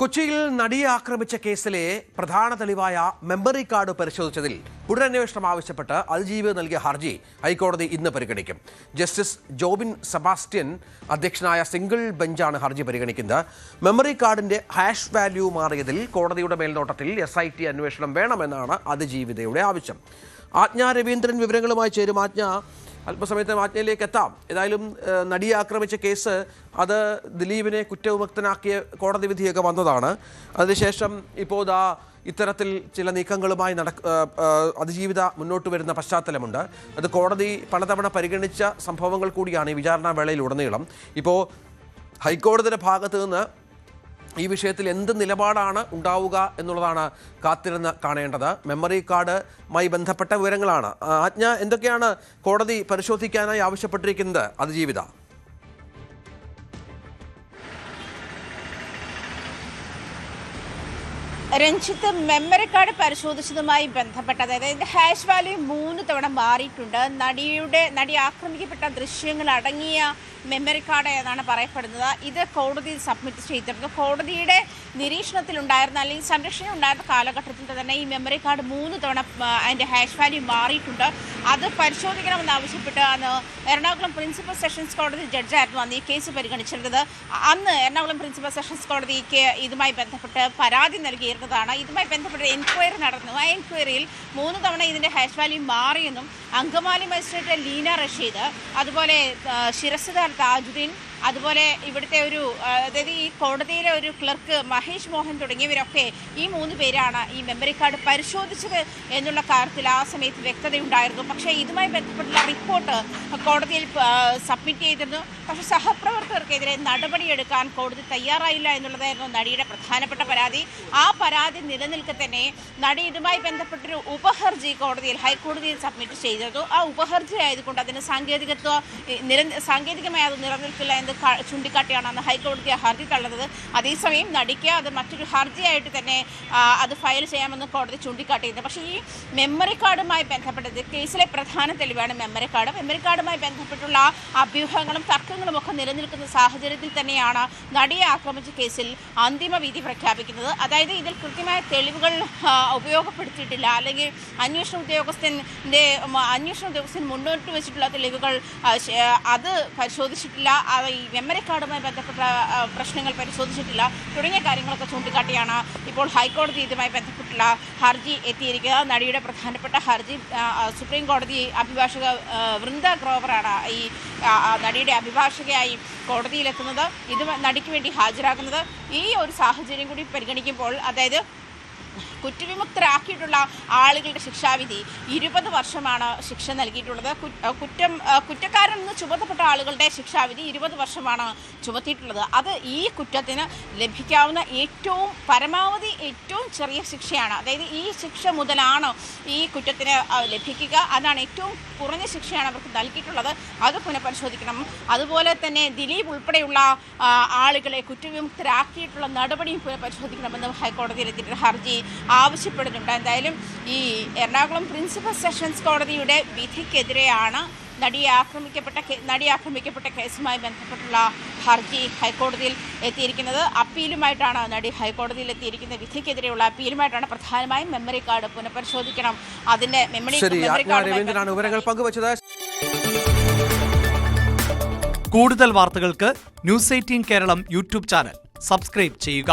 കൊച്ചിയിൽ നടിയെ ആക്രമിച്ച കേസിലെ പ്രധാന തെളിവായ മെമ്മറി കാർഡ് പരിശോധിച്ചതിൽ പുനരന്വേഷണം ആവശ്യപ്പെട്ട് അതിജീവി നൽകിയ ഹർജി ഹൈക്കോടതി ഇന്ന് പരിഗണിക്കും. ജസ്റ്റിസ് ജോബിൻ സെബാസ്റ്റ്യൻ അധ്യക്ഷനായ സിംഗിൾ ബെഞ്ചാണ് ഹർജി പരിഗണിക്കുന്നത്. മെമ്മറി കാർഡിന്റെ ഹാഷ് വാല്യൂ മാറിയതിൽ കോടതിയുടെ മേൽനോട്ടത്തിൽ SIT അന്വേഷണം വേണമെന്നാണ് അതിജീവിതയുടെ ആവശ്യം. ആജ്ഞ രവീന്ദ്രൻ വിവരങ്ങളുമായി ചേരും. ആജ്ഞ, അല്പസമയത്ത് ആജ്ഞയിലേക്ക് എത്താം. ഏതായാലും നടിയെ ആക്രമിച്ച കേസ് അത് ദിലീപിനെ കുറ്റവിമുക്തനാക്കിയ കോടതി വിധിയൊക്കെ വന്നതാണ്. അതിനുശേഷം ഇപ്പോൾ ഇത്തരത്തിൽ ചില നീക്കങ്ങളുമായി അതിജീവിത മുന്നോട്ട് വരുന്ന പശ്ചാത്തലമുണ്ട്. അത് കോടതി പലതവണ പരിഗണിച്ച സംഭവങ്ങൾ കൂടിയാണ് ഈ വിചാരണ വേളയിലുടനീളം. ഇപ്പോൾ ഹൈക്കോടതിയുടെ ഭാഗത്ത് നിന്ന് ഈ വിഷയത്തിൽ എന്ത് നിലപാടാണ് ഉണ്ടാവുക എന്നുള്ളതാണ് കാത്തിരുന്ന് കാണേണ്ടത്. മെമ്മറി കാർഡുമായി ബന്ധപ്പെട്ട വിവരങ്ങളാണ്. ആജ്ഞ, എന്തൊക്കെയാണ് കോടതി പരിശോധിക്കാനായി ആവശ്യപ്പെട്ടിരിക്കുന്നത് അതിജീവിത? രഞ്ജിത്ത്, മെമ്മറി കാർഡ് പരിശോധിച്ചതുമായി ബന്ധപ്പെട്ട അതായത് ഹാഷ് വാല്യൂ 3 തവണ മാറിയിട്ടുണ്ട്. നടി ആക്രമിക്കപ്പെട്ട ദൃശ്യങ്ങൾ അടങ്ങിയ മെമ്മറി കാർഡ് എന്നാണ് പറയപ്പെടുന്നത്. ഇത് കോടതിയിൽ സബ്മിറ്റ് ചെയ്തിരുന്നു. കോടതിയുടെ നിരീക്ഷണത്തിലുണ്ടായിരുന്ന അല്ലെങ്കിൽ സംരക്ഷണം ഉണ്ടായിരുന്ന കാലഘട്ടത്തിൽ തന്നെ ഈ മെമ്മറി കാർഡ് 3 തവണ അതിൻ്റെ ഹാഷ് വാല്യൂ മാറിയിട്ടുണ്ട്. അത് പരിശോധിക്കണമെന്ന് ആവശ്യപ്പെട്ട് അന്ന് എറണാകുളം പ്രിൻസിപ്പൽ സെഷൻസ് കോടതി ജഡ്ജായിരുന്നു അന്ന് ഈ കേസ് പരിഗണിച്ചിരുന്നത്. അന്ന് എറണാകുളം പ്രിൻസിപ്പൽ സെഷൻസ് കോടതിക്ക് ഇതുമായി ബന്ധപ്പെട്ട് പരാതി നൽകിയിരുന്നതാണ്. ഇതുമായി ബന്ധപ്പെട്ട് എൻക്വയറി നടന്നു. ആ എൻക്വയറിയിൽ 3 തവണ ഇതിൻ്റെ ഹാഷ് വാല്യൂ മാറിയെന്നും അങ്കമാലി മജിസ്ട്രേറ്റ് ലീന റഷീദ്, അതുപോലെ ശിരസ്സുദാർ താജുദ്ദീൻ, അതുപോലെ ഇവിടുത്തെ അതായത് ഈ കോടതിയിലെ ഒരു ക്ലർക്ക് മഹേഷ് മോഹൻ തുടങ്ങിയവരൊക്കെ ഈ 3 പേരാണ് ഈ മെമ്മറി കാർഡ് പരിശോധിച്ചത് എന്നുള്ള കാര്യത്തിൽ ആ സമയത്ത് വ്യക്തതയുണ്ടായിരുന്നു. പക്ഷേ ഇതുമായി ബന്ധപ്പെട്ടുള്ള റിപ്പോർട്ട് കോടതിയിൽ സബ്മിറ്റ് ചെയ്തിരുന്നു. പക്ഷേ സഹപ്രവർത്തകർക്കെതിരെ നടപടിയെടുക്കാൻ കോടതി തയ്യാറായില്ല എന്നുള്ളതായിരുന്നു നടിയുടെ പ്രധാനപ്പെട്ട പരാതി. ആ പരാതി നിലനിൽക്കെ തന്നെ നടി ഇതുമായി ബന്ധപ്പെട്ടൊരു ഉപഹർജി ഹൈക്കോടതിയിൽ സബ്മിറ്റ് ചെയ്തിരുന്നു. ആ ഉപഹർജി ആയതുകൊണ്ട് അതിന് സാങ്കേതികമായി അത് നിലനിൽക്കില്ല എന്ന് ചൂണ്ടിക്കാട്ടിയാണ് അന്ന് ഹൈക്കോടതി ആ ഹർജി തള്ളുന്നത്. അതേസമയം നടിക്ക് അത് മറ്റൊരു ഹർജിയായിട്ട് തന്നെ അത് ഫയൽ ചെയ്യാമെന്ന് കോടതി ചൂണ്ടിക്കാട്ടിയിരുന്നു. പക്ഷേ ഈ മെമ്മറി കാർഡുമായി ബന്ധപ്പെട്ടത് കേസിലെ പ്രധാന തെളിവാണ് മെമ്മറി കാർഡ്. മെമ്മറി കാർഡുമായി ബന്ധപ്പെട്ടുള്ള അഭ്യൂഹങ്ങളും തർക്കങ്ങളും ഒക്കെ നിലനിൽക്കുന്ന സാഹചര്യത്തിൽ തന്നെയാണ് നടിയെ ആക്രമിച്ച കേസിൽ അന്തിമ വിധി പ്രഖ്യാപിക്കുന്നത്. അതായത് ഇതിൽ കൃത്യമായ തെളിവുകൾ ഉപയോഗപ്പെടുത്തിയിട്ടില്ല, അല്ലെങ്കിൽ അന്വേഷണ ഉദ്യോഗസ്ഥൻ മുന്നോട്ട് വെച്ചിട്ടുള്ള തെളിവുകൾ അത് പരിശോധിച്ചിട്ടില്ല, ഈ മെമ്മറി കാർഡുമായി ബന്ധപ്പെട്ട പ്രശ്നങ്ങൾ പരിശോധിച്ചിട്ടില്ല തുടങ്ങിയ കാര്യങ്ങളൊക്കെ ചൂണ്ടിക്കാട്ടിയാണ് ഇപ്പോൾ ഹൈക്കോടതി ഇതുമായി ബന്ധപ്പെട്ടുള്ള ഹർജി എത്തിയിരിക്കുന്നത്. നടിയുടെ പ്രധാനപ്പെട്ട ഹർജി സുപ്രീം കോടതി അഭിഭാഷക വൃന്ദ ഗ്രോവറാണ് ഈ നടിയുടെ അഭിഭാഷകയായി കോടതിയിലെത്തുന്നത്, ഇത് നടിക്ക് വേണ്ടി ഹാജരാകുന്നത്. ഈ ഒരു സാഹചര്യം കൂടി പരിഗണിക്കുമ്പോൾ, അതായത് കുറ്റവിമുക്തരാക്കിയിട്ടുള്ള ആളുകളുടെ ശിക്ഷാവിധി 20 വർഷമാണ് ശിക്ഷ നൽകിയിട്ടുള്ളത്. കുറ്റക്കാരെന്ന് ചുമത്തപ്പെട്ട ആളുകളുടെ ശിക്ഷാവിധി 20 വർഷമാണ് ചുമത്തിയിട്ടുള്ളത്. അത് ഈ കുറ്റത്തിന് ലഭിക്കാവുന്ന പരമാവധി ഏറ്റവും ചെറിയ ശിക്ഷയാണ്. അതായത് ഈ ശിക്ഷ മുതലാണ് ഈ കുറ്റത്തിന് ലഭിക്കുക. അതാണ് ഏറ്റവും കുറഞ്ഞ ശിക്ഷയാണ് അവർക്ക് നൽകിയിട്ടുള്ളത്. അത് പുനഃപരിശോധിക്കണം. അതുപോലെ തന്നെ ദിലീപ് ഉൾപ്പെടെയുള്ള ആളുകളെ കുറ്റവിമുക്തരാക്കിയിട്ടുള്ള നടപടിയും പുനഃപരിശോധിക്കണമെന്ന് ഹൈക്കോടതിയിലെത്തിയിട്ടുള്ള ഹർജി ആവശ്യപ്പെടുന്നുണ്ട്. എന്തായാലും ഈ എറണാകുളം പ്രിൻസിപ്പൽ സെഷൻസ് കോടതിയുടെ വിധിക്കെതിരെയാണ് നടി ആക്രമിക്കപ്പെട്ട കേസുമായി ബന്ധപ്പെട്ടുള്ള ഹർജി ഹൈക്കോടതിയിൽ എത്തിയിരിക്കുന്നത്. അപ്പീലുമായിട്ടാണ് നടി ഹൈക്കോടതിയിൽ എത്തിയിരിക്കുന്നത്. വിധിക്കെതിരെയുള്ള അപ്പീലുമായിട്ടാണ് പ്രധാനമായും മെമ്മറി കാർഡ് പുനഃപരിശോധിക്കണം. അതിന്റെ മെമ്മറി കൂടുതൽ വാർത്തകൾക്ക് News 18 Keralam YouTube channel subscribe ചെയ്യുക.